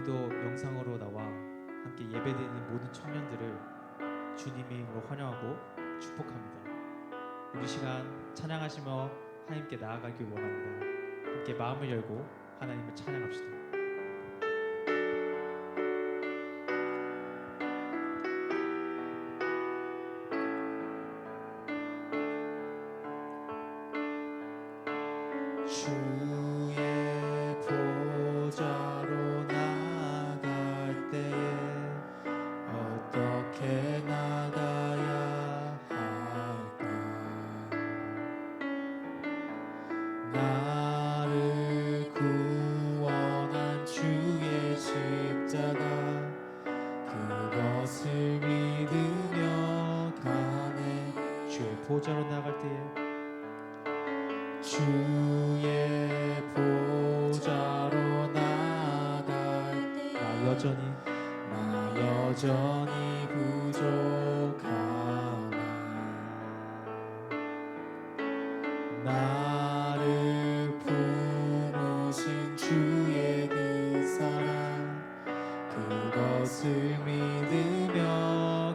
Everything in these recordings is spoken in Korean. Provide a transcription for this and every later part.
오늘도 영상으로 나와 함께 예배드리는 모든 청년들을 주님의 이름으로 환영하고 축복합니다. 우리 시간 찬양하시며 하나님께 나아가길 원합니다. 함께 마음을 열고 하나님을 찬양합시다. 주의 보좌로 나아갈 때에 어떻게 나가야 할까? 나를 구원한 주의 십자가 그것을 믿으며 가네. 주의 보좌로 나아갈 때에 주의 보좌로 나아갈 때 나 여전히 부족하네. 나를 품으신 주의 그 사랑 그것을 믿으며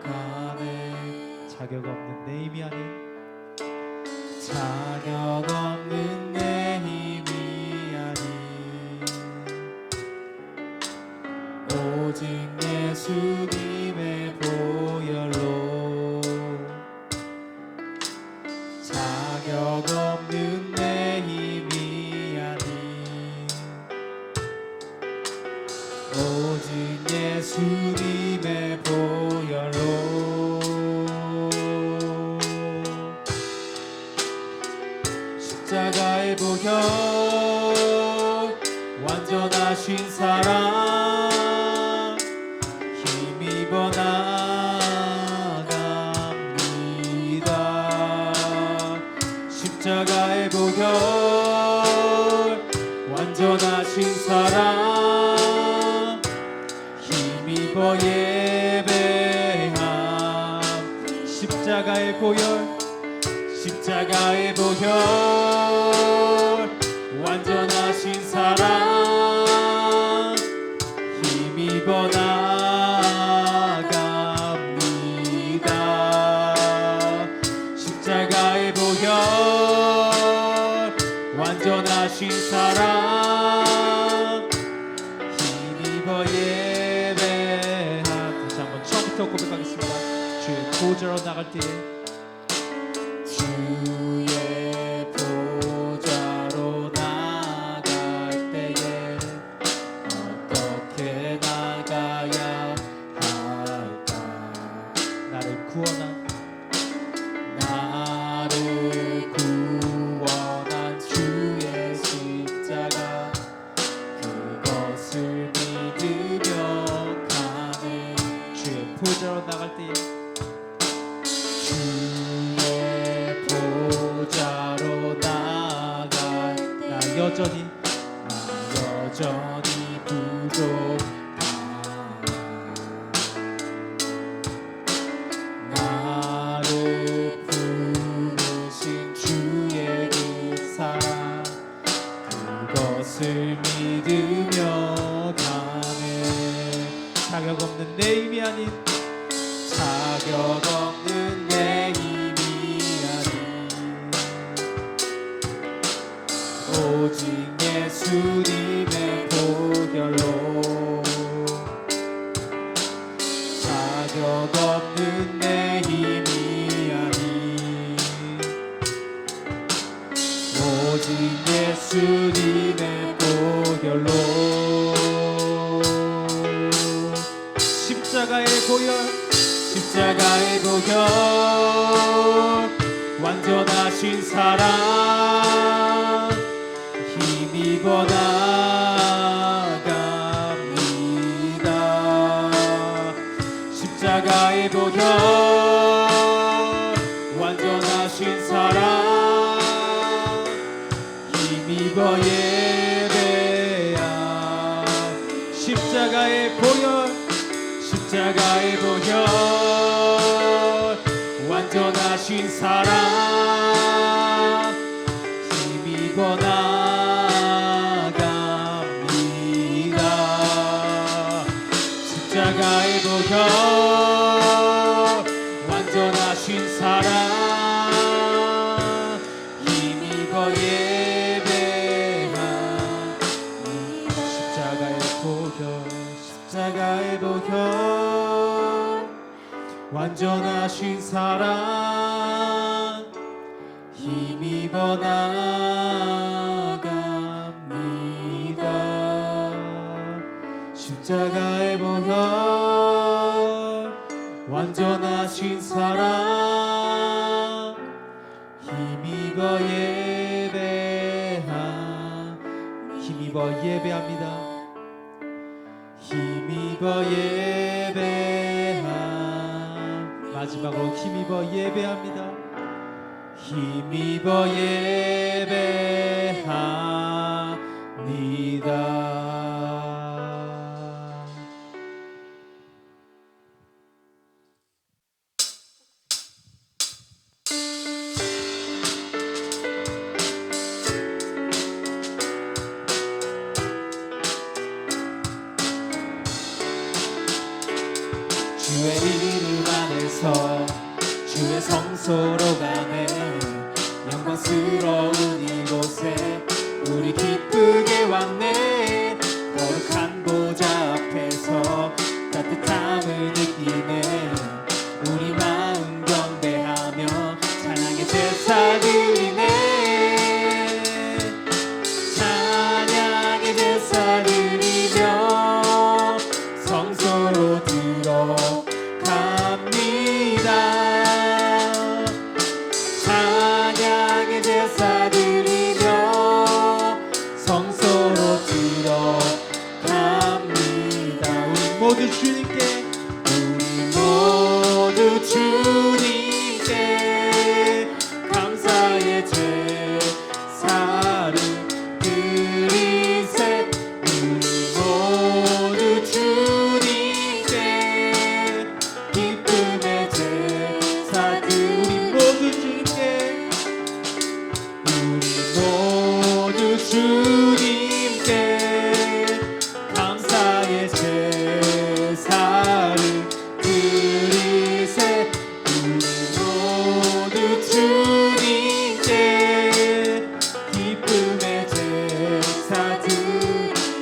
가네. 자격 없는 내 힘이 아닌 자격 없는 내 힘이 아닌 오직 예수님의 보혈로 자격 없는 내 힘이 아닌 오직 예수님의 보혈로 십자가의 보혈 완전하신 사랑 힘입어 나갑니다. 십자가의 보혈 완전하신 사랑 힘입어 예배함. 십자가의 보혈 십자가의 보혈 완전하신 사랑 힘입어 나갑니다. 십자가의 보혈 완전하신 사랑 힘입어 예배함. 다시 한번 처음부터 고백하겠습니다. 주의 보좌로 나갈 때에 주의 보좌로 나갈 때에 어떻게 나가야 할까? 나를 구원한 주의 십자가 그것을 믿으며 가네. 주의 보좌로 나갈 때에 주의 보좌로 나갈 때 나 여전히 부족하네. 나를 부르신 주의 그 사랑 그것을 믿으며 가네. 자격 없는 내 힘이 아닌 자격 없는 내 힘이 아닌 오직 예수님의 보혈로 자격 없는 내 힘이 아닌 오직 예수님의 보혈로 십자가의 보혈 십자가의 보혈 완전하신 사랑 힘입어 나갑니다. 십자가의 보혈 완전하신 사랑 힘입어 예배함. 십자가의 보혈 십자가의 보혈 완전하신 사랑 힘입어 나갑니다. 사랑 힘입어 예배합니다. 십자가의 보혈 완전하신 사랑 힘입어 나갑니다. 십자가의 보혈 완전하신 사랑 힘입어 예배합니다. 힘입어 마지막으로 힘입어 예배합니다. 힘입어 예배합니다. 주의 이름 안에서 주의 성소로 가네. 영광스러운 이곳에 우리 기쁘게 왔네. 거룩한 보좌 앞에서 따뜻함을 느끼네. 우리 마음 경배하며 찬양의 제사 드리네. 찬양의 제사 드리며 성소로 들어갑니다. 찬양의 제사 드리며 성소로 들어갑니다. 우리 모두 주님께 감사의 제사를 드리세. 우리 모두 주님께 기쁨의 제사 우리 모두 주님께 주님께 감사의 제사를 드리세. 우리 모두 주님께 기쁨의 제사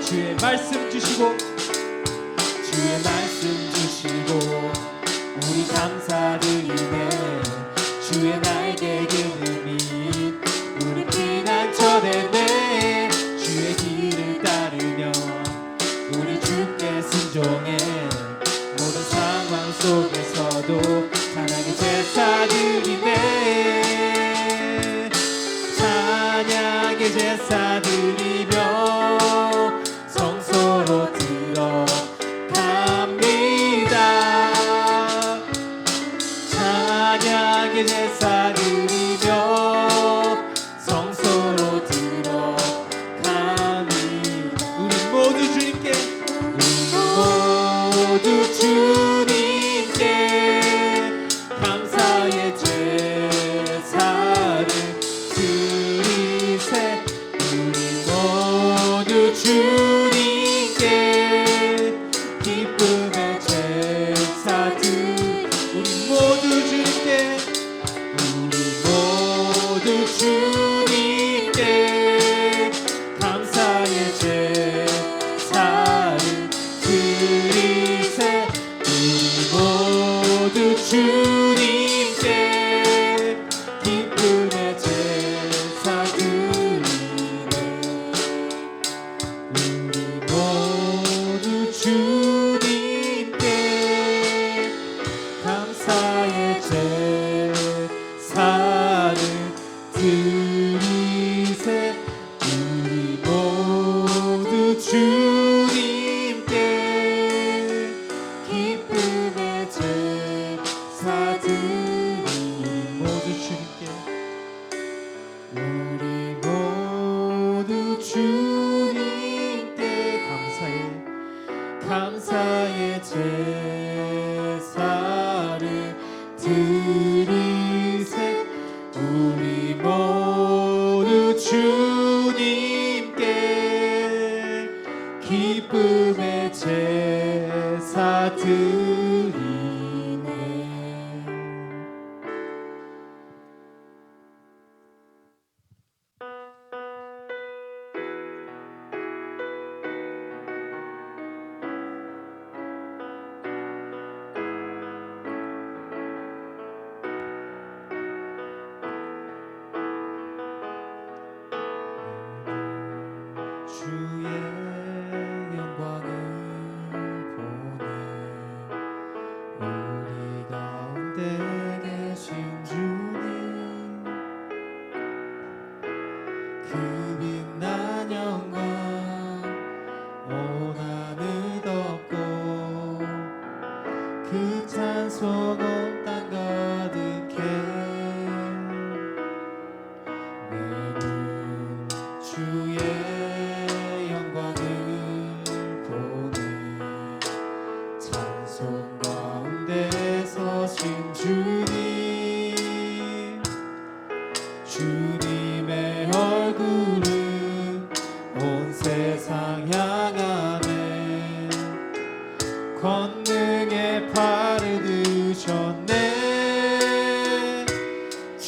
주의 말씀 주시고 주의 말씀 주시고 우리 감사드리네. 주의 날개 기름이 우리 피난처 되네. 주의 길을 따르며 우리 주께 순종해. 모든 상황 속에서도 찬양의 제사 드리네. 찬양의 제사 드리며 성소로 들어갑니다. 찬양의 제사 드리며 성소로 들어갑니다. 우리 모두 주님께 모두 주님께 감사의 제사를 드리세. 우리 모두 주님께 기쁨의 제사 우리 모두 주님께 우리 모두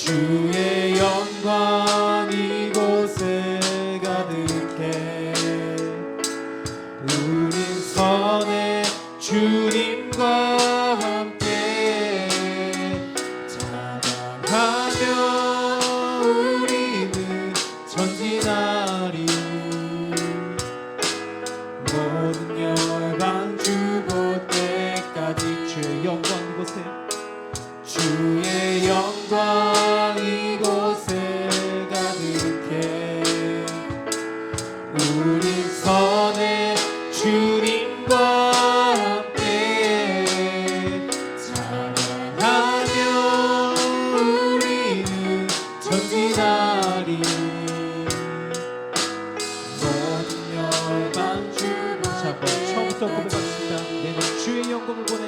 주의 영광 이곳에 가득해 우린 선의 주님과 함께 찬양하며 우리는 전진하리 모든 열방 주볼 때까지 주의 영광 이곳에 주의 영광 이곳에 가득해 우리 선의 주님과 함께 찬양하며 우리는 전진하리 모든 열방 주볼 자, 한번 처음부터 고백하겠습니다. 내는 주의 영광을 보내.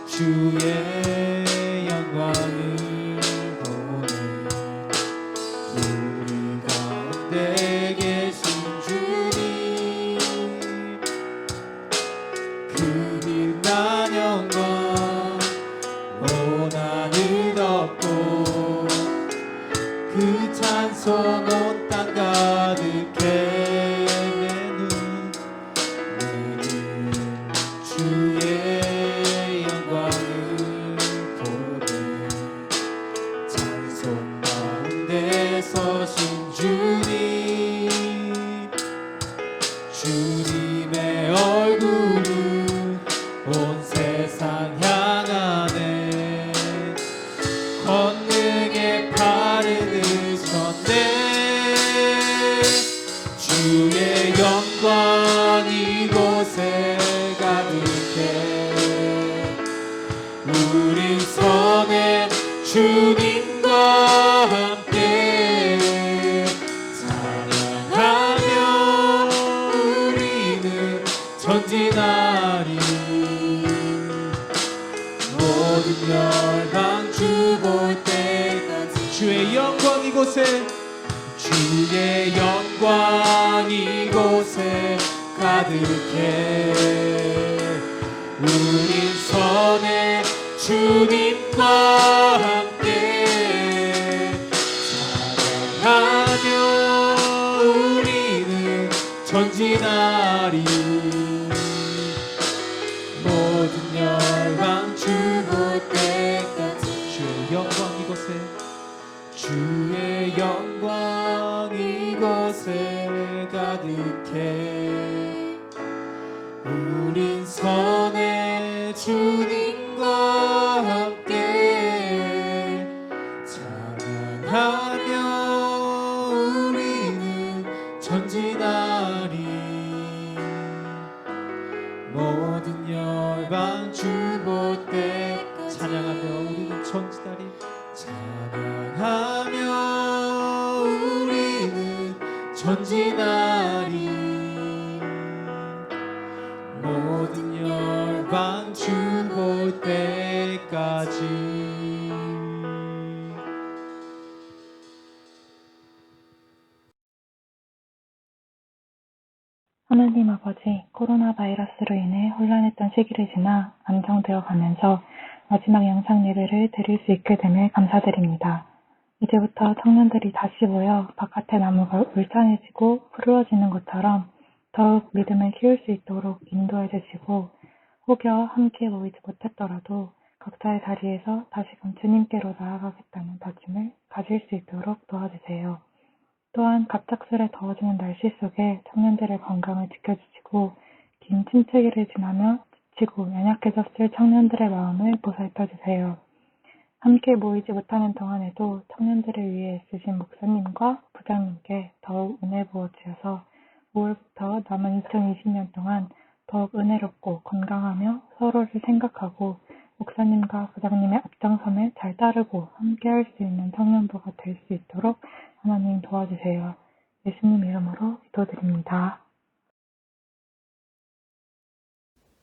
주의 영광을 보내 우리 가운데 계신 주님 그 빛난 영광 온 하늘 덮고 그 찬송 온 땅 가득해 내는 주의 영광을 보내 찬송 가운데 서신 주님 주님의 얼굴은 온 세상 향하네 권능의 팔을 드셨네 주의 영광 이곳에 가득해 우린 선의 주님과 함께 찬양하며 우리는 전진하리 모든 열방 주볼 때까지 주의 영광 이곳에 주의 영광 이곳에 가득해 우린 선의 주님과 함께 찬양하며 우리는 전진하리 모든 열방 주볼 때까지 주의 영광 이곳에 주의 영광 이곳에 가득해 우린 선의 주님과 함께 찬양하며 우리는 전진하리 모든 열방 주볼 때 찬양하며 우리는 전진하리 찬양하며 우리는 전진하리 모든 열방 주볼 때까지 하나님 아버지, 코로나 바이러스로 인해 혼란했던 시기를 지나 안정되어 가면서 마지막 영상 예배를 드릴 수 있게 됨에 감사드립니다. 이제부터 청년들이 다시 모여 바깥의 나무가 울창해지고 푸르러지는 것처럼 더욱 믿음을 키울 수 있도록 인도해 주시고 혹여 함께 모이지 못했더라도 각자의 자리에서 다시금 주님께로 나아가겠다는 다짐을 가질 수 있도록 도와주세요. 또한 갑작스레 더워지는 날씨 속에 청년들의 건강을 지켜주시고 긴 침체기를 지나며 지치고 연약해졌을 청년들의 마음을 보살펴주세요. 함께 모이지 못하는 동안에도 청년들을 위해 애쓰신 목사님과 부장님께 더욱 은혜 부어주셔서 5월부터 남은 2020년 동안 더욱 은혜롭고 건강하며 서로를 생각하고 목사님과 부장님의 앞장섬에 잘 따르고 함께할 수 있는 청년부가 될 수 있도록 하나님 도와주세요. 예수님 이름으로 기도드립니다.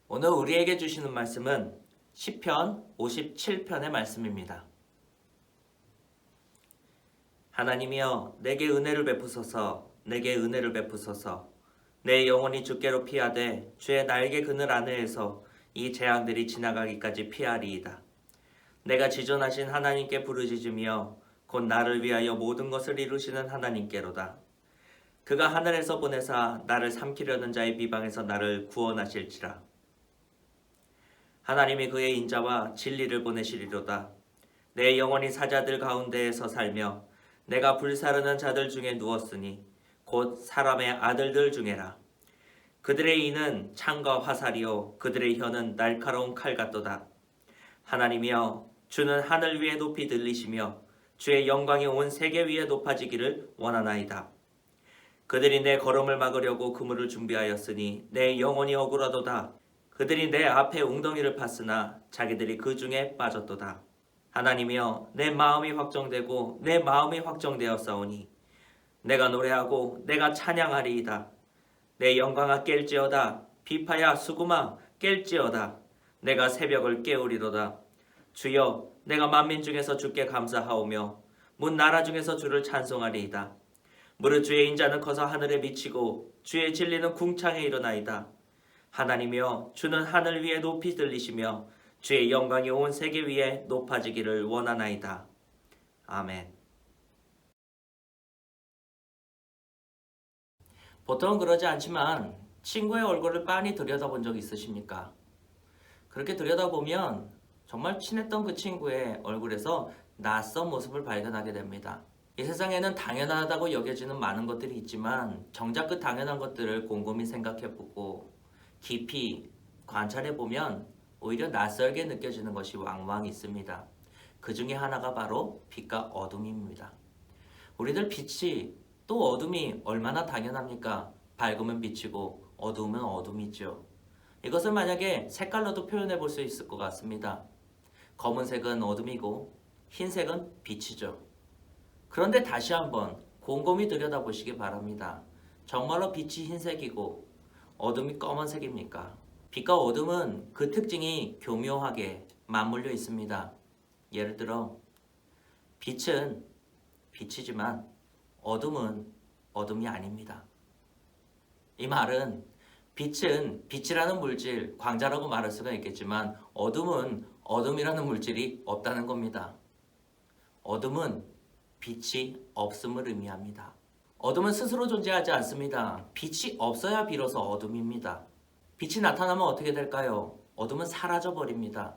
오늘 우리에게 주시는 말씀은 시편 57편의 말씀입니다. 하나님이여 내게 은혜를 베푸소서 내게 은혜를 베푸소서 내 영혼이 주께로 피하되 주의 날개 그늘 아래에서 이 재앙들이 지나가기까지 피하리이다. 내가 지존하신 하나님께 부르짖으며 곧 나를 위하여 모든 것을 이루시는 하나님께로다. 그가 하늘에서 보내사 나를 삼키려는 자의 비방에서 나를 구원하실지라. 하나님이 그의 인자와 진리를 보내시리로다. 내 영혼이 사자들 가운데에서 살며 내가 불사르는 자들 중에 누웠으니 곧 사람의 아들들 중에라. 그들의 이는 창과 화살이요 그들의 혀는 날카로운 칼 같도다. 하나님이여 주는 하늘 위에 높이 들리시며 주의 영광이 온 세계 위에 높아지기를 원하나이다. 그들이 내 걸음을 막으려고 그물을 준비하였으니 내 영혼이 억울하도다. 그들이 내 앞에 웅덩이를 팠으나 자기들이 그 중에 빠졌도다. 하나님이여 내 마음이 확정되고 내 마음이 확정되었사오니 내가 노래하고 내가 찬양하리이다. 내 영광아 깰지어다. 비파야 수구마 깰지어다. 내가 새벽을 깨우리로다. 주여 내가 만민 중에서 주께 감사하오며 문 나라 중에서 주를 찬송하리이다. 무릇 주의 인자는 커서 하늘에 미치고 주의 진리는 궁창에 일어나이다. 하나님이여 주는 하늘 위에 높이 들리시며 주의 영광이 온 세계 위에 높아지기를 원하나이다. 아멘. 보통은 그러지 않지만 친구의 얼굴을 빤히 들여다본 적 있으십니까? 그렇게 들여다보면 정말 친했던 그 친구의 얼굴에서 낯선 모습을 발견하게 됩니다. 이 세상에는 당연하다고 여겨지는 많은 것들이 있지만 정작 그 당연한 것들을 곰곰이 생각해보고 깊이 관찰해보면 오히려 낯설게 느껴지는 것이 왕왕 있습니다. 그 중에 하나가 바로 빛과 어둠입니다. 우리들 빛이 또 어둠이 얼마나 당연합니까? 밝으면 빛이고 어두우면 어둠이죠. 이것을 만약에 색깔로도 표현해 볼 수 있을 것 같습니다. 검은색은 어둠이고 흰색은 빛이죠. 그런데 다시 한번 곰곰이 들여다보시기 바랍니다. 정말로 빛이 흰색이고 어둠이 검은색입니까? 빛과 어둠은 그 특징이 교묘하게 맞물려 있습니다. 예를 들어 빛은 빛이지만 어둠은 어둠이 아닙니다. 이 말은 빛은 빛이라는 물질, 광자라고 말할 수가 있겠지만 어둠은 어둠이라는 물질이 없다는 겁니다. 어둠은 빛이 없음을 의미합니다. 어둠은 스스로 존재하지 않습니다. 빛이 없어야 비로소 어둠입니다. 빛이 나타나면 어떻게 될까요? 어둠은 사라져버립니다.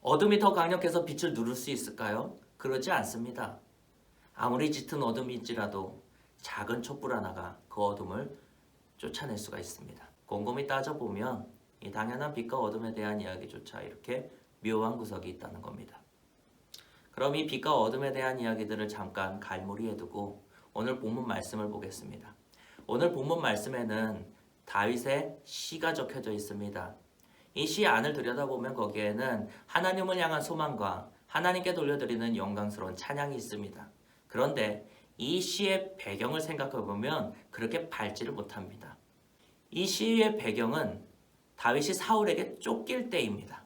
어둠이 더 강력해서 빛을 누를 수 있을까요? 그러지 않습니다. 아무리 짙은 어둠일지라도 작은 촛불 하나가 그 어둠을 쫓아낼 수가 있습니다. 곰곰이 따져보면 이 당연한 빛과 어둠에 대한 이야기조차 이렇게 묘한 구석이 있다는 겁니다. 그럼 이 빛과 어둠에 대한 이야기들을 잠깐 갈무리해 두고 오늘 본문 말씀을 보겠습니다. 오늘 본문 말씀에는 다윗의 시가 적혀져 있습니다. 이 시 안을 들여다보면 거기에는 하나님을 향한 소망과 하나님께 돌려드리는 영광스러운 찬양이 있습니다. 그런데 이 시의 배경을 생각해보면 그렇게 밝지를 못합니다. 이 시의 배경은 다윗이 사울에게 쫓길 때입니다.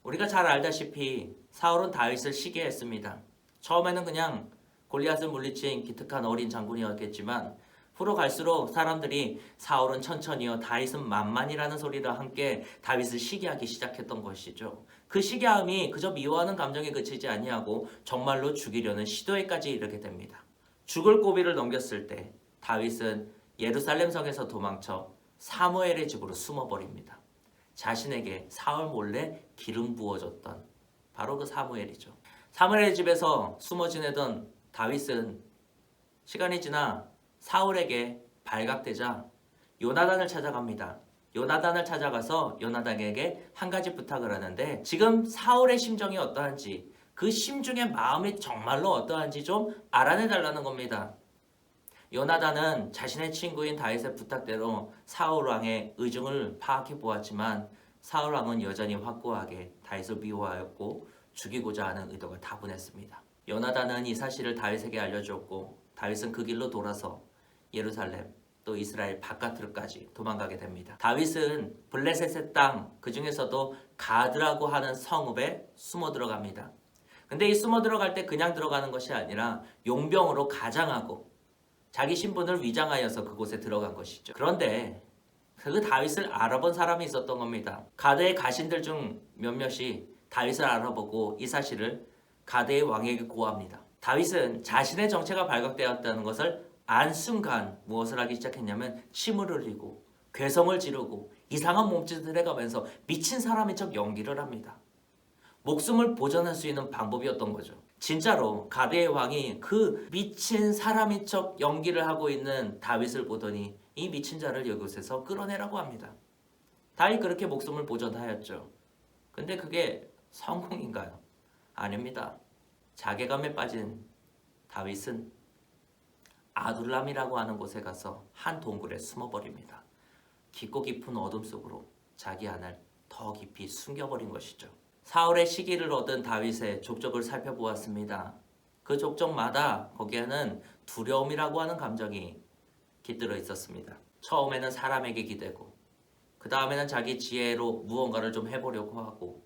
우리가 잘 알다시피 사울은 다윗을 시기했습니다. 처음에는 그냥 골리앗을 물리친 기특한 어린 장군이었겠지만 후로 갈수록 사람들이 사울은 천천히요 다윗은 만만이라는 소리와 함께 다윗을 시기하기 시작했던 것이죠. 그 시기함이 그저 미워하는 감정에 그치지 아니하고 정말로 죽이려는 시도에까지 이르게 됩니다. 죽을 고비를 넘겼을 때 다윗은 예루살렘 성에서 도망쳐 사무엘의 집으로 숨어버립니다. 자신에게 사울 몰래 기름 부어줬던 바로 그 사무엘이죠. 사무엘의 집에서 숨어 지내던 다윗은 시간이 지나 사울에게 발각되자 요나단을 찾아갑니다. 요나단을 찾아가서 요나단에게 한 가지 부탁을 하는데 지금 사울의 심정이 어떠한지 그 심중의 마음이 정말로 어떠한지 좀 알아내달라는 겁니다. 요나단은 자신의 친구인 다윗의 부탁대로 사울 왕의 의중을 파악해 보았지만 사울 왕은 여전히 확고하게 다윗을 미워하였고 죽이고자 하는 의도가 다분했습니다. 요나단은 이 사실을 다윗에게 알려주었고 다윗은 그 길로 돌아서 예루살렘 또 이스라엘 바깥으로까지 도망가게 됩니다. 다윗은 블레셋의 땅 그 중에서도 가드라고 하는 성읍에 숨어 들어갑니다. 근데 이 숨어 들어갈 때 그냥 들어가는 것이 아니라 용병으로 가장하고 자기 신분을 위장하여서 그곳에 들어간 것이죠. 그런데 그 다윗을 알아본 사람이 있었던 겁니다. 가드의 가신들 중 몇몇이 다윗을 알아보고 이 사실을 가드의 왕에게 고합니다. 다윗은 자신의 정체가 발각되었다는 것을 안 순간 무엇을 하기 시작했냐면 침을 흘리고 괴성을 지르고 이상한 몸짓을 해가면서 미친 사람인 척 연기를 합니다. 목숨을 보존할 수 있는 방법이었던 거죠. 진짜로 가드의 왕이 그 미친 사람인 척 연기를 하고 있는 다윗을 보더니 이 미친 자를 이곳에서 끌어내라고 합니다. 다윗 그렇게 목숨을 보존하였죠. 근데 그게 성공인가요? 아닙니다. 자괴감에 빠진 다윗은 아둘람이라고 하는 곳에 가서 한 동굴에 숨어버립니다. 깊고 깊은 어둠 속으로 자기 안을 더 깊이 숨겨버린 것이죠. 사울의 시기를 얻은 다윗의 족적을 살펴보았습니다. 그 족적마다 거기에는 두려움이라고 하는 감정이 깃들어 있었습니다. 처음에는 사람에게 기대고, 그 다음에는 자기 지혜로 무언가를 좀 해보려고 하고,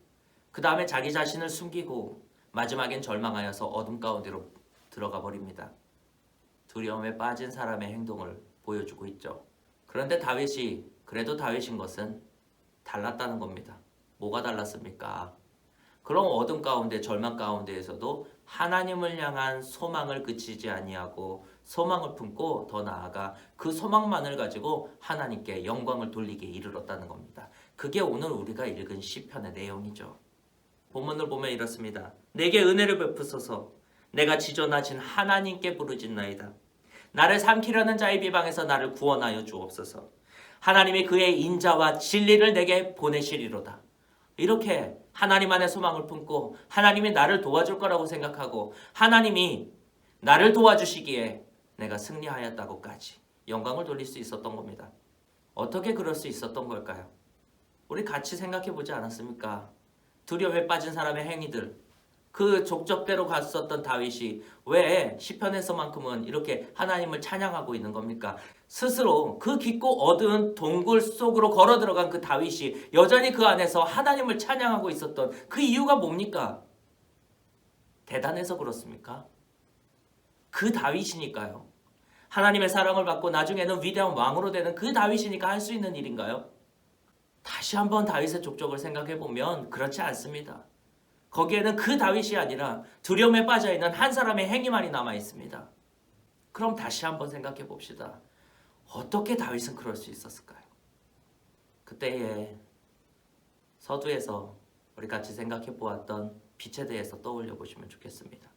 그 다음에 자기 자신을 숨기고, 마지막엔 절망하여서 어둠 가운데로 들어가 버립니다. 두려움에 빠진 사람의 행동을 보여주고 있죠. 그런데 다윗이 그래도 다윗인 것은 달랐다는 겁니다. 뭐가 달랐습니까? 그런 어둠 가운데 절망 가운데에서도 하나님을 향한 소망을 그치지 아니하고 소망을 품고 더 나아가 그 소망만을 가지고 하나님께 영광을 돌리게 이르렀다는 겁니다. 그게 오늘 우리가 읽은 시편의 내용이죠. 본문을 보면 이렇습니다. 내게 은혜를 베푸소서. 내가 지존하신 하나님께 부르짖나이다. 나를 삼키려는 자의 비방에서 나를 구원하여 주옵소서. 하나님이 그의 인자와 진리를 내게 보내시리로다. 이렇게 하나님 안에 소망을 품고 하나님이 나를 도와줄 거라고 생각하고 하나님이 나를 도와주시기에 내가 승리하였다고까지 영광을 돌릴 수 있었던 겁니다. 어떻게 그럴 수 있었던 걸까요? 우리 같이 생각해 보지 않았습니까? 두려움에 빠진 사람의 행위들, 그 족적대로 갔었던 다윗이 왜 시편에서만큼은 이렇게 하나님을 찬양하고 있는 겁니까? 스스로 그 깊고 어두운 동굴 속으로 걸어 들어간 그 다윗이 여전히 그 안에서 하나님을 찬양하고 있었던 그 이유가 뭡니까? 대단해서 그렇습니까? 그 다윗이니까요. 하나님의 사랑을 받고 나중에는 위대한 왕으로 되는 그 다윗이니까 할 수 있는 일인가요? 다시 한번 다윗의 족적을 생각해 보면 그렇지 않습니다. 거기에는 그 다윗이 아니라 두려움에 빠져있는 한 사람의 행위만이 남아 있습니다. 그럼 다시 한번 생각해 봅시다. 어떻게 다윗은 그럴 수 있었을까요? 그때의 서두에서 우리 같이 생각해 보았던 빛에 대해서 떠올려 보시면 좋겠습니다.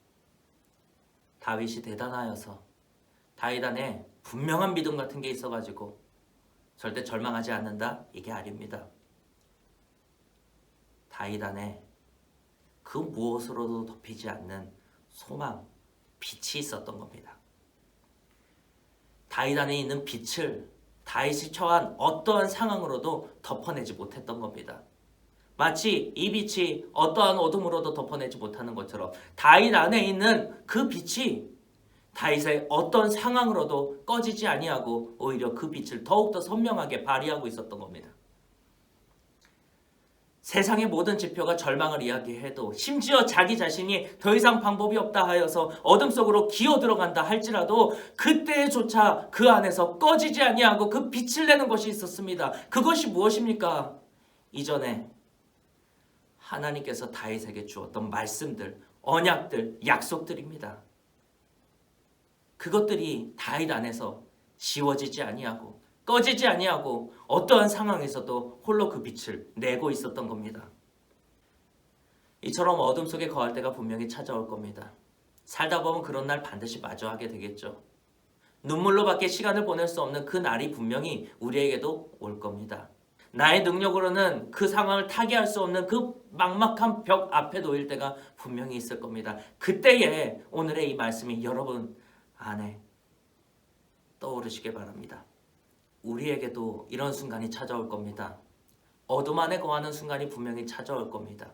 다윗이 대단하여서 다윗 안에 분명한 믿음 같은 게 있어가지고 절대 절망하지 않는다? 이게 아닙니다. 다윗 안에 그 무엇으로도 덮이지 않는 소망, 빛이 있었던 겁니다. 다윗 안에 있는 빛을 다윗이 처한 어떠한 상황으로도 덮어내지 못했던 겁니다. 마치 이 빛이 어떠한 어둠으로도 덮어내지 못하는 것처럼 다윗 안에 있는 그 빛이 다윗의 어떤 상황으로도 꺼지지 아니하고 오히려 그 빛을 더욱더 선명하게 발휘하고 있었던 겁니다. 세상의 모든 지표가 절망을 이야기해도 심지어 자기 자신이 더 이상 방법이 없다 하여서 어둠 속으로 기어 들어간다 할지라도 그때조차 그 안에서 꺼지지 아니하고 그 빛을 내는 것이 있었습니다. 그것이 무엇입니까? 이전에 하나님께서 다윗에게 주었던 말씀들, 언약들, 약속들입니다. 그것들이 다윗 안에서 지워지지 아니하고 꺼지지 아니하고 어떠한 상황에서도 홀로 그 빛을 내고 있었던 겁니다. 이처럼 어둠 속에 거할 때가 분명히 찾아올 겁니다. 살다 보면 그런 날 반드시 마주하게 되겠죠. 눈물로밖에 시간을 보낼 수 없는 그 날이 분명히 우리에게도 올 겁니다. 나의 능력으로는 그 상황을 타개할 수 없는 그 막막한 벽 앞에 놓일 때가 분명히 있을 겁니다. 그때에 오늘의 이 말씀이 여러분 안에 떠오르시길 바랍니다. 우리에게도 이런 순간이 찾아올 겁니다. 어둠 안에 거하는 순간이 분명히 찾아올 겁니다.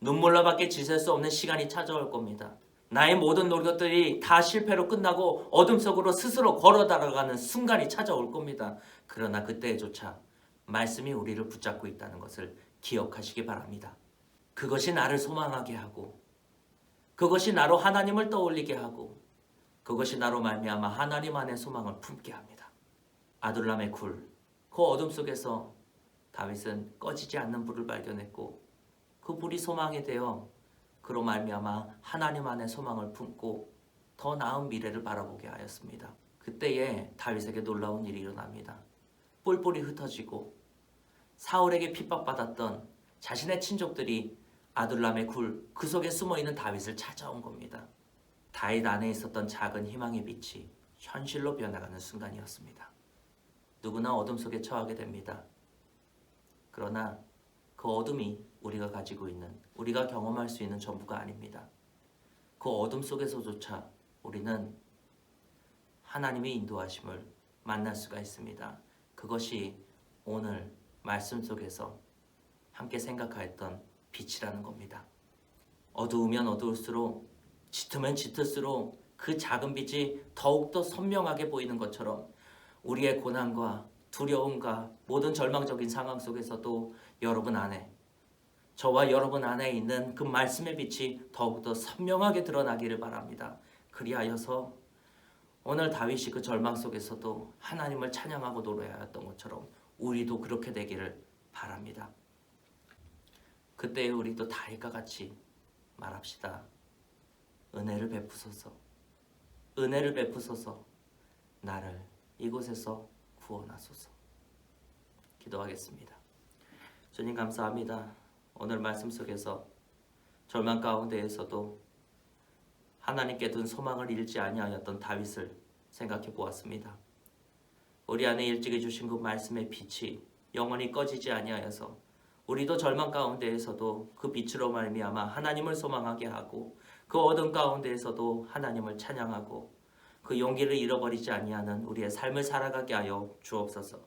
눈물로밖에 지셀 수 없는 시간이 찾아올 겁니다. 나의 모든 노력들이 다 실패로 끝나고 어둠 속으로 스스로 걸어 달아가는 순간이 찾아올 겁니다. 그러나 그때조차 말씀이 우리를 붙잡고 있다는 것을 기억하시기 바랍니다. 그것이 나를 소망하게 하고 그것이 나로 하나님을 떠올리게 하고 그것이 나로 말미암아 하나님 안에 소망을 품게 합니다. 아둘람의 굴, 그 어둠 속에서 다윗은 꺼지지 않는 불을 발견했고 그 불이 소망이 되어 그로 말미암아 하나님 안에 소망을 품고 더 나은 미래를 바라보게 하였습니다. 그때에 다윗에게 놀라운 일이 일어납니다. 뿔뿔이 흩어지고 사울에게 핍박받았던 자신의 친족들이 아둘람의 굴 그 속에 숨어있는 다윗을 찾아온 겁니다. 다윗 안에 있었던 작은 희망의 빛이 현실로 변해가는 순간이었습니다. 누구나 어둠 속에 처하게 됩니다. 그러나 그 어둠이 우리가 가지고 있는, 우리가 경험할 수 있는 전부가 아닙니다. 그 어둠 속에서조차 우리는 하나님의 인도하심을 만날 수가 있습니다. 그것이 오늘 말씀 속에서 함께 생각하였던 빛이라는 겁니다. 어두우면 어두울수록, 짙으면 짙을수록 그 작은 빛이 더욱더 선명하게 보이는 것처럼 우리의 고난과 두려움과 모든 절망적인 상황 속에서도 여러분 안에, 저와 여러분 안에 있는 그 말씀의 빛이 더욱더 선명하게 드러나기를 바랍니다. 그리하여서 오늘 다윗이 그 절망 속에서도 하나님을 찬양하고 노래하였던 것처럼 우리도 그렇게 되기를 바랍니다. 그때 우리도 다윗과 같이 말합시다. 은혜를 베푸소서, 은혜를 베푸소서, 나를 이곳에서 구원하소서. 기도하겠습니다. 주님 감사합니다. 오늘 말씀 속에서 절망 가운데에서도 하나님께 둔 소망을 잃지 아니하였던 다윗을 생각해 보았습니다. 우리 안에 일찍이 주신 그 말씀의 빛이 영원히 꺼지지 아니하여서 우리도 절망 가운데에서도 그 빛으로 말미암아 하나님을 소망하게 하고 그 어둠 가운데에서도 하나님을 찬양하고 그 용기를 잃어버리지 아니하는 우리의 삶을 살아가게 하여 주옵소서.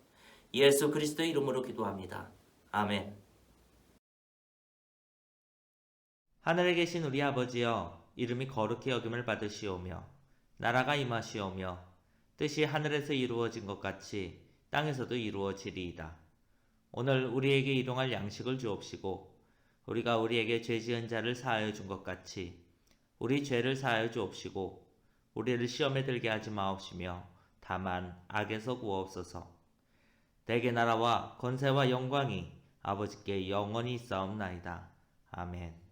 예수 그리스도의 이름으로 기도합니다. 아멘. 하늘에 계신 우리 아버지여, 이름이 거룩히 여김을 받으시오며 나라가 임하시오며 뜻이 하늘에서 이루어진 것 같이 땅에서도 이루어지리이다. 오늘 우리에게 일용할 양식을 주옵시고 우리가 우리에게 죄 지은 자를 사하여 준 것 같이 우리 죄를 사하여 주옵시고 우리를 시험에 들게 하지 마옵시며 다만 악에서 구하옵소서. 대개 나라와 권세와 영광이 아버지께 영원히 있사옵나이다. 아멘.